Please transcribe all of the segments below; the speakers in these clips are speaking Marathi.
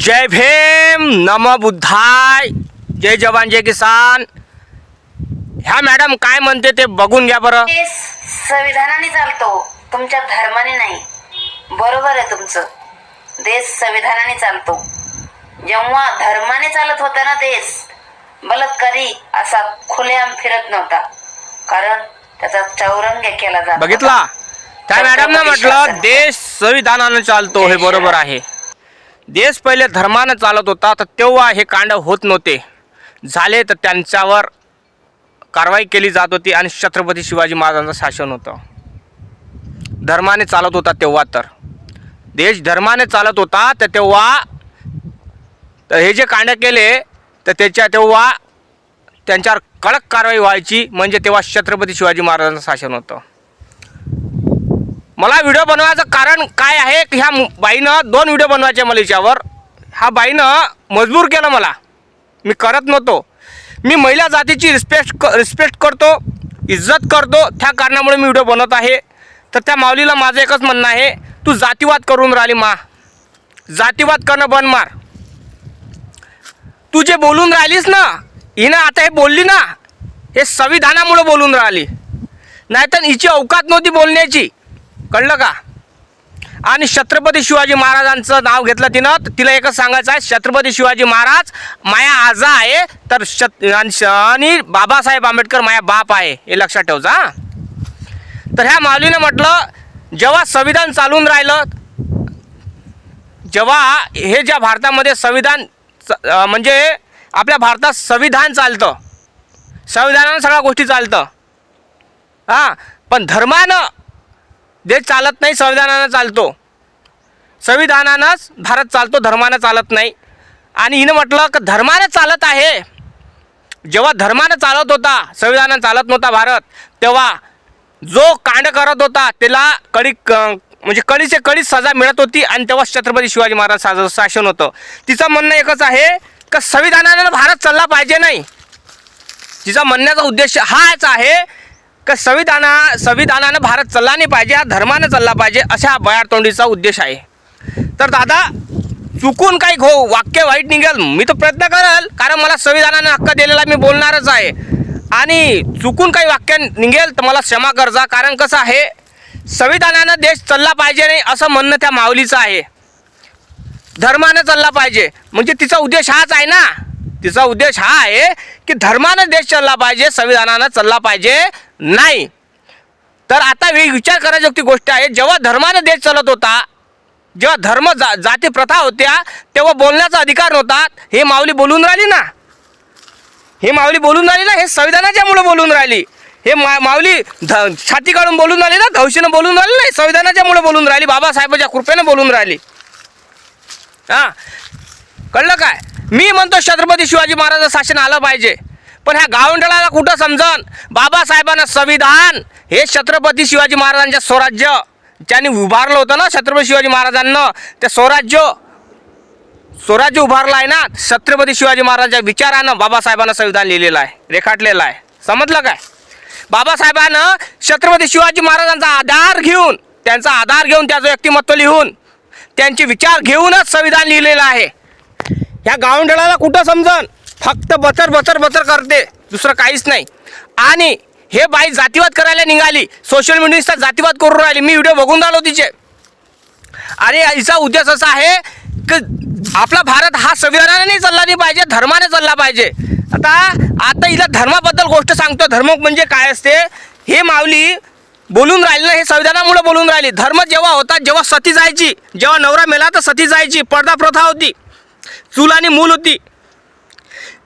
जय भीम, नमो बुद्धाय, जय जवान जय किसान। ह्या मॅडम काय म्हणते ते बघून घ्या बरं। देश संविधानाने चालतो, तुमच्या धर्माने नाही। बरोबर आहे तुमचं, देश संविधानाने चालतो। जेव्हा धर्माने चालत होता ना देश, बलात्कारी असा खुलेआम फिरत नव्हता, कारण त्याचा चौरंग केला जात बघितला त्या मॅडमने म्हटलं देश संविधानाने चालतो, हे बरोबर आहे। देश पहिले धर्माने चालत होता तर तेव्हा हे कांड होत नव्हते, झाले तर त्यांच्यावर कारवाई केली जात होती आणि छत्रपती शिवाजी महाराजांचं शासन होतं। धर्माने चालत होता तेव्हा, तर देश धर्माने चालत होता तर तेव्हा हे जे कांड केले तर तेव्हा त्यांच्यावर कडक कारवाई व्हायची, म्हणजे तेव्हा छत्रपती शिवाजी महाराजांचं शासन होतं। मला व्हिडिओ बनवायचं कारण काय आहे की ह्या बाईनं 2 व्हिडिओ बनवायचे मला हिच्यावर। ह्या बाईनं मजबूर केलं मला, मी करत नव्हतो। मी महिला जातीची रिस्पेक्ट करतो, इज्जत करतो, त्या कारणामुळे मी व्हिडिओ बनवत आहे। तर त्या माऊलीला माझं एकच म्हणणं आहे, तू जातीवाद करून राहिली मा, जातीवाद करणं बंद मार। तू जे बोलून राहिलीस ना, हिनं आता हे बोलली ना, हे संविधानामुळे बोलून राहिली, नाहीतर हिची अवकात नव्हती बोलण्याची, कळलं का। आणि छत्रपती शिवाजी महाराजांचं नाव घेतलं तिनं, तर तिला एकच सांगायचं आहे, छत्रपती शिवाजी महाराज माया आजा आहे, तर आणि बाबासाहेब आंबेडकर माया बाप आहे, हे लक्षात ठेवजा। तर ह्या माऊलीने म्हटलं, जेव्हा संविधान चालून राहिलं, जेव्हा हे ज्या भारतामध्ये संविधान म्हणजे आपल्या भारतात संविधान चालतं, संविधानानं सगळ्या गोष्टी चालतं, हां, पण धर्मानं देश चालत नाही, संविधानानं चालतो। संविधानानंच भारत चालतो, धर्मानं चालत नाही। आणि हिनं म्हटलं की धर्मानं चालत आहे, जेव्हा धर्मानं चालत होता, संविधानानं चालत नव्हता भारत, तेव्हा जो कांड करत होता त्याला म्हणजे कडीचे कडी सजा मिळत होती, आणि तेव्हा छत्रपती शिवाजी महाराज शासन होतं। तिचं म्हणणं एकच आहे की संविधानानं भारत चालला पाहिजे नाही। तिचा म्हणण्याचा उद्देश हाच आहे की संविधानानं भारत चालला नाही पाहिजे, हा धर्मानं चालला पाहिजे, अशा बयारतोंडीचा उद्देश आहे। तर दादा, चुकून काही वाक्य वाईट निघेल, मी तो प्रयत्न करेल, कारण मला संविधानानं हक्क दिलेला, मी बोलणारच आहे। आणि चुकून काही वाक्य निघेल तर मला क्षमा करजा, कारण कसं आहे, संविधानानं देश चालला पाहिजे नाही असं म्हणणं त्या माऊलीचं आहे, धर्मानं चालला पाहिजे, म्हणजे तिचा उद्देश हाच आहे ना। तिचा उद्देश हा आहे की धर्मानं देश चालला पाहिजे, संविधानानं चालला पाहिजे नाही। तर आता विचार करायची गोष्ट आहे, जेव्हा धर्मानं देश चालत होता, जेव्हा धर्म जाती प्रथा होत्या, तेव्हा बोलण्याचा अधिकार नव्हता। हे माऊली बोलून राहिली ना, हे माऊली बोलून राहिली ना, हे संविधानाच्यामुळे बोलून राहिली। हे माऊली छाती काढून बोलून राहिली ना, धौशीनं बोलून राहिली नाही, संविधानाच्यामुळे बोलून राहिली, बाबासाहेबांच्या कृपेनं बोलून राहिली। हां, कळलं काय। मी म्हणतो छत्रपती शिवाजी महाराज शासन आलं पाहिजे, पण ह्या गावंढळाला कुठं समजन, बाबासाहेबांना संविधान हे छत्रपती शिवाजी महाराजांच्या स्वराज्य ज्यांनी उभारलं होतं ना, छत्रपती शिवाजी महाराजांना ते स्वराज्य उभारलं आहे ना, छत्रपती शिवाजी महाराजांच्या विचारानं बाबासाहेबांना संविधान लिहिलेलं आहे, रेखाटलेलं आहे, समजलं काय। बाबासाहेबांनं छत्रपती शिवाजी महाराजांचा आधार घेऊन, त्याचं व्यक्तिमत्व लिहून, त्यांचे विचार घेऊनच संविधान लिहिलेलं आहे। ह्या गावंढळाला कुठं समजन, फक्त बचर करते, दुसरं काहीच नाही। आणि हे बाई जातीवाद करायला निघाली, सोशल मीडियाचा जातीवाद करून राहिली, मी व्हिडिओ बघून राहिलो तिचे। आणि हिचा उद्देश असा आहे की आपला भारत हा संविधानाने नाही चालला नाही पाहिजे, धर्माने चालला पाहिजे। आता हिला धर्माबद्दल गोष्ट सांगतो, धर्म म्हणजे काय असते, हे माऊली बोलून राहिली ना, हे संविधानामुळे बोलून राहिली। धर्म जेव्हा होता, जेव्हा सती जायची, जेव्हा नवरा मेला तर सती जायची, पर्दा प्रथा होती, चूल आणि मूल होती,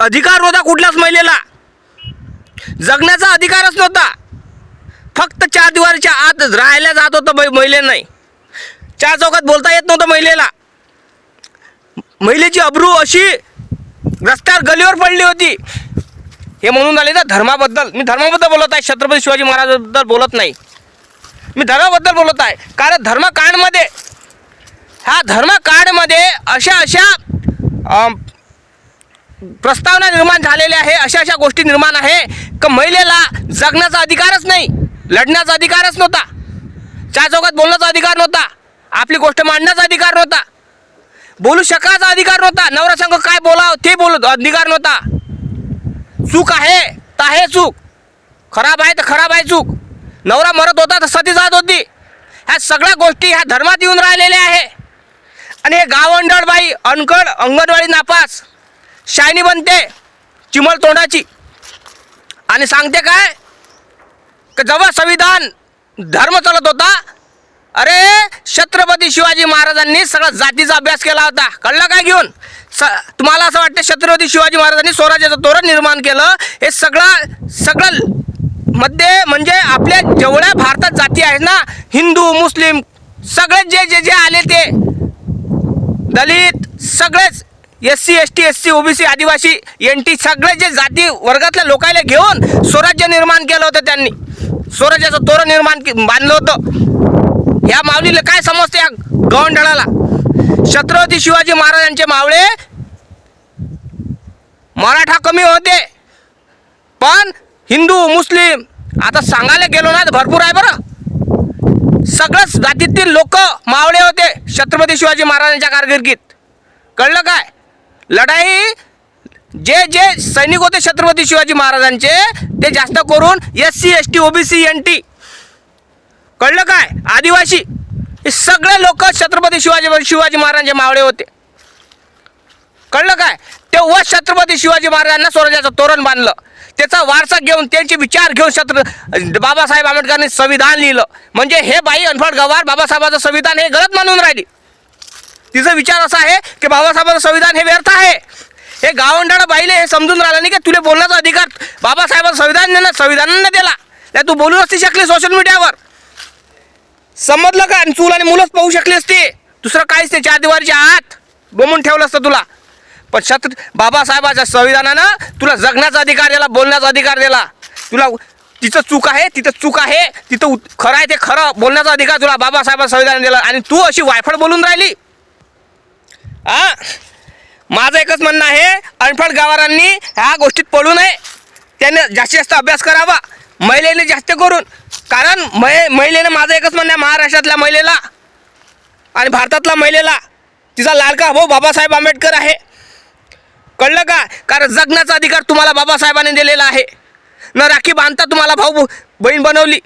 अधिकार नव्हता कुठल्याच महिलेला, जगण्याचा अधिकारच नव्हता, फक्त 4 दिवारीच्या आत राहायला जात होतं महिले, नाही 4 चौकात बोलता येत नव्हतं महिलेला। महिलेची अब्रू अशी रस्त्यावर गलीवर पडली होती। हे म्हणून आले ना धर्माबद्दल, मी धर्माबद्दल बोलत आहे, छत्रपती शिवाजी महाराजांबद्दल बोलत नाही, मी धर्माबद्दल बोलत आहे। कारण धर्मकांडमध्ये, ह्या धर्मकांडमध्ये अशा प्रस्तावना निर्माण झालेल्या आहे, अशा गोष्टी निर्माण आहे की महिलेला जगण्याचा अधिकारच नाही, लढण्याचा अधिकारच नव्हता, 4 चौकात बोलण्याचा अधिकार नव्हता, आपली गोष्ट मांडण्याचा अधिकार नव्हता। बोलू शकायचा अधिकार नव्हता. नवरा संघ काय बोलाव ते बोलत अधिकार नव्हता. चूक आहे तर आहे चूक, खराब आहे तर खराब आहे चूक. नवरा मरत होता तर सती जात होती. ह्या सगळ्या गोष्टी ह्या धर्मात येऊन राहिलेल्या आहे. आणि हे गावंढळ बाई अनकड अंगणवाडी नापास शायनी बनते चिमल तोंडाची आणि सांगते काय की जेव्हा संविधान धर्म चालत होता, अरे छत्रपती शिवाजी महाराजांनी सगळा जातीचा अभ्यास केला होता. कळलं काय घेऊन तुम्हाला असं वाटतं छत्रपती शिवाजी महाराजांनी स्वराज्याचं तोरण निर्माण केलं. हे सगळं मध्ये म्हणजे आपल्या जेवढ्या भारतात जाती आहेत ना, हिंदू मुस्लिम सगळे जे जे आले ते दलित सगळेच SC ST SC OBC आदिवासी NT सगळे जे जाती वर्गातल्या लोकांना घेऊन स्वराज्य निर्माण केलं होतं. त्यांनी स्वराज्याचं तोरण बांधलं होतं. ह्या माऊलीला काय समजते या गवंढळाला? छत्रपती शिवाजी महाराजांचे मावळे मराठा कमी होते, पण हिंदू मुस्लिम आता सांगायला गेलो ना तर भरपूर आहे बरं. सगळ्याच जातीतील लोक मावळे होते छत्रपती शिवाजी महाराजांच्या कारकिर्दीत. कळलं काय? लढाई जे जे सैनिक होते छत्रपती शिवाजी महाराजांचे ते जास्त करून SC ST OBC NT, कळलं काय, आदिवासी हे सगळे लोक छत्रपती शिवाजी महाराजांचे मावळे होते. कळलं काय? तेव्हा छत्रपती शिवाजी महाराजांना स्वराज्याचं तोरण बांधलं. त्याचा वारसा घेऊन त्यांचे विचार घेऊन बाबासाहेब आंबेडकरांनी संविधान लिहिलं. म्हणजे हे बाई अनफड गवार बाबासाहेबाचं संविधान हे गलत मानून राहिली. तिचा विचार असा आहे की बाबासाहेबांचं संविधान हे व्यर्थ आहे. हे गावंढळ बाईले हे समजून राहिलं नाही की तुला बोलण्याचा अधिकार बाबासाहेबांचं संविधानानं दिला नाही. तू बोलू नसती शकली सोशल मीडियावर, समजलं का? आणि चूल आणि मुलंच पाहू शकली असती, दुसरं काहीच ते 4 दिवारीच्या आत बोंबून ठेवलं असतं तुला. पण बाबासाहेबाच्या संविधानानं तुला जगण्याचा अधिकार दिला, बोलण्याचा अधिकार दिला. तुला तिथं चूक आहे तिथं चूक आहे, तिथं खरं आहे ते खरं बोलण्याचा अधिकार तुला बाबासाहेबांचं संविधान दिला. आणि तू अशी वायफळ बोलून राहिली. माझं एकच म्हणणं आहे, अनफड गावारांनी ह्या गोष्टीत पडू नये. त्याने जास्तीत जास्त अभ्यास करावा, महिलेने जास्त करून. कारण महिलेने माझं एकच म्हणणं आहे, महाराष्ट्रातल्या महिलेला आणि भारतातल्या महिलेला तिचा लाडका भाऊ बाबासाहेब आंबेडकर आहे. कळलं का? कारण जगण्याचा अधिकार तुम्हाला बाबासाहेबांनी दिलेला आहे. न राखी बांधता तुम्हाला भाऊ बहीण बनवली,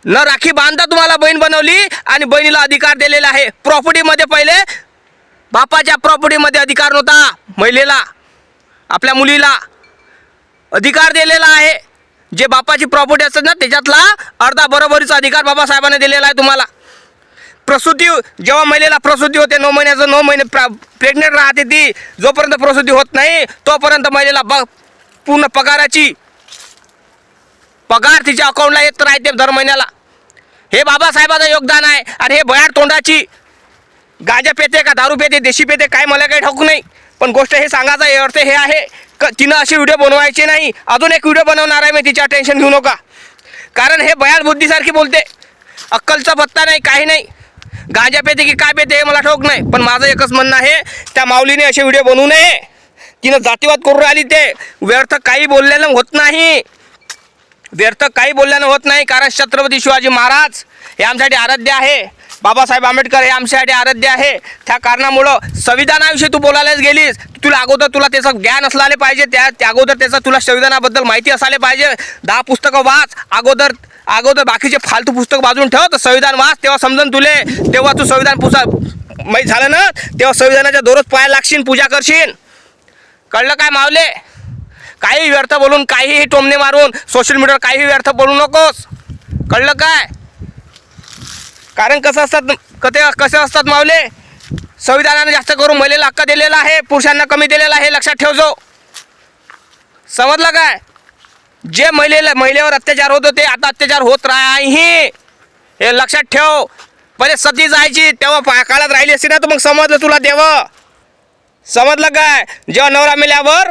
न राखी बांधता तुम्हाला बहीण बनवली आणि बहिणीला अधिकार दिलेला आहे. प्रॉपर्टीमध्ये पहिले बापाच्या प्रॉपर्टीमध्ये अधिकार नव्हता. महिलेला आपल्या मुलीला अधिकार दिलेला आहे. जे बापाची प्रॉपर्टी असते ना त्याच्यातला अर्धा बरोबरीचा अधिकार बाबासाहेबांनी दिलेला आहे तुम्हाला. प्रसूती जेव्हा महिलेला प्रसूती होते 9 महिन्याचं 9 महिने प्रेग्नेंट राहते ती, जोपर्यंत प्रसूती होत नाही तोपर्यंत महिलेला पूर्ण पगार तिच्या अकाउंटला येत राहते दर महिन्याला. हे बाबासाहेबाचं योगदान आहे. आणि हे भयाड तोंडाची गांजा पेते का दारू पेते देशी पेते काय मला काही ठाऊक नाही, पण गोष्ट हे सांगायचा अर्थ हे आहे की तिनं अशी व्हिडिओ बनवायची नाही. अजून एक व्हिडिओ बनवणार आहे मी, तिच्या टेन्शन घेऊ नका. कारण हे भयाड बुद्धीसारखी बोलते, अक्कलचा पत्ता नाही काही नाही. गांजा पेते की काय पेते हे मला ठाऊक नाही. पण माझं एकच म्हणणं आहे, त्या माऊलीने असे व्हिडिओ बनवू नये. तिनं जातीवाद करून राहिली, ते व्यर्थ काही बोलल्यानं होत नाही. व्यर्थ काही बोलल्यानं होत नाही. कारण छत्रपती शिवाजी महाराज हे आमच्यासाठी आराध्य आहे, बाबासाहेब आंबेडकर हे आमच्यासाठी आराध्य आहे. त्या कारणामुळं संविधानाविषयी तू बोलायलाच गेलीस, तुला त्याचं ज्ञान असले पाहिजे. त्या अगोदर त्याचं तुला संविधानाबद्दल माहिती असायला पाहिजे. 10 पुस्तकं वाच अगोदर बाकीचे फालतू पुस्तक बाजून ठेव, तर संविधान वाच, तेव्हा समजून तुले. तेव्हा तू संविधान माहीत झालं ना, तेव्हा संविधानाच्या दररोज पाया लागशील, पूजा करशील. कळलं काय मावले? काही व्यर्थ बोलून काहीही टोमणे मारून सोशल मीडियावर काही व्यर्थ बोलू नकोस. कळलं काय? कारण कसं असतात मावले, संविधानाने जास्त करून महिलेला हक्क दिलेला आहे, पुरुषांना कमी दिलेला आहे. लक्षात ठेवजो. समजलं काय? जे महिलेवर अत्याचार होत होते आता अत्याचार होत नाही, हे लक्षात ठेव. पहिले सती जायची तेव्हा काळात राहिली असती ना, तर मग समजलं तुला देव. समजलं काय? जेव्हा नवरा मेल्यावर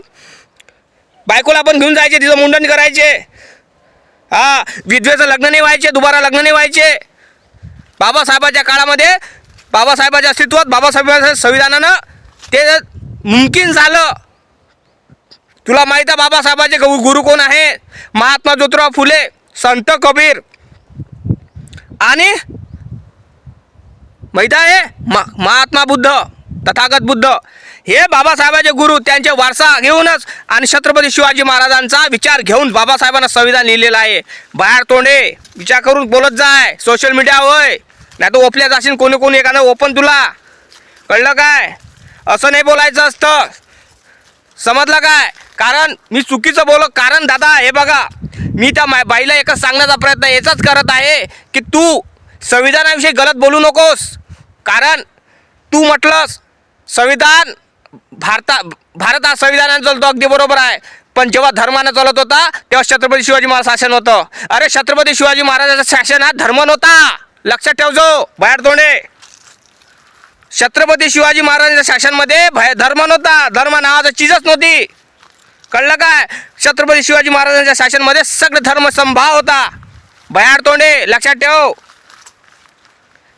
बायकोला पण घेऊन जायचे, तिचं मुंडन करायचे. विधवेचं लग्न नाही व्हायचे, दुबारा लग्न नाही व्हायचे. बाबासाहेबाच्या काळामध्ये बाबासाहेबाच्या अस्तित्वात बाबासाहेबांच्या संविधानानं ते मुमकिन झालं. तुला माहीत आहे बाबासाहेबाचे गुरु कोण आहे? महात्मा ज्योतिराव फुले, संत कबीर आणि माहीत आहे महात्मा बुद्ध. तथागत बुद्ध हे बाबासाहेबांचे गुरु, त्यांचे वारसा घेऊनच आणि छत्रपती शिवाजी महाराजांचा विचार घेऊन बाबासाहेबांना संविधान लिहिलेलं आहे. बाहेर तोंडे विचार करून बोलत जाय, सोशल मीडिया होय, नाही तर ओपल्या जाशील कोणी कोणी एखादं ओपन तुला. कळलं काय? असं नाही बोलायचं असतं, समजलं काय? कारण मी चुकीचं बोललो. कारण दादा हे बघा, मी त्या बाईला एकच सांगण्याचा प्रयत्न याचाच करत आहे की तू संविधानाविषयी गलत बोलू नकोस. कारण तू म्हटलंस संविधान भारत हा संविधानाने चालतो, अगदी बरोबर आहे. पण जेव्हा धर्मानं चालत होता तेव्हा छत्रपती शिवाजी महाराज शासन होतं. अरे छत्रपती शिवाजी महाराजांचं शासन हा धर्म नव्हता, लक्षात ठेवजो बाहेर तोंडे. छत्रपती शिवाजी महाराजांच्या शासनमध्ये धर्म नव्हता, धर्म नावाची चीजच नव्हती. कळलं काय? छत्रपती शिवाजी महाराजांच्या शासनमध्ये सगळं धर्म समभाव होता. बाहेर तोंडे लक्षात ठेव.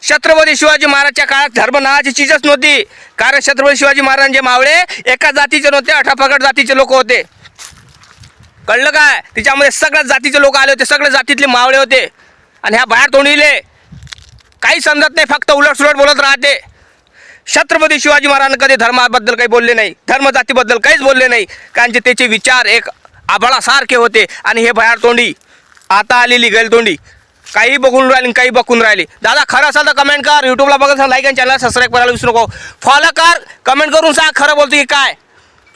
छत्रपती शिवाजी महाराजच्या काळात धर्म नावाची चीजच नव्हती. कारण छत्रपती शिवाजी महाराजांचे मावळे एका जातीचे नव्हते, 18 पगड जातीचे लोक होते. कळलं काय? तिच्यामध्ये सगळ्याच जातीचे लोक आले होते, सगळ्या जातीतले मावळे होते. आणि ह्या बाहेर तोंडीले काही समजत नाही, फक्त उलटसुलट बोलत राहते. छत्रपती शिवाजी महाराजांनी कधी धर्माबद्दल काही बोलले नाही, धर्मजातीबद्दल काहीच बोलले नाही. कारण त्याचे विचार एक आभाळासारखे होते. आणि हे बाहेर तोंडी आता आलेली गैलतोंडी काही बघून राहिली, काही बघून राहिली. दादा खरं असेल तर कमेंट कर, यूट्यूबला बघत असेल लाईक आणि चॅनल सबस्क्राईब करायला विसरू नको. फॉलो कर, कमेंट करून सांग खरं बोलतो की काय.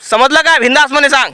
समजलं काय? बिंदास म्हणे सांग.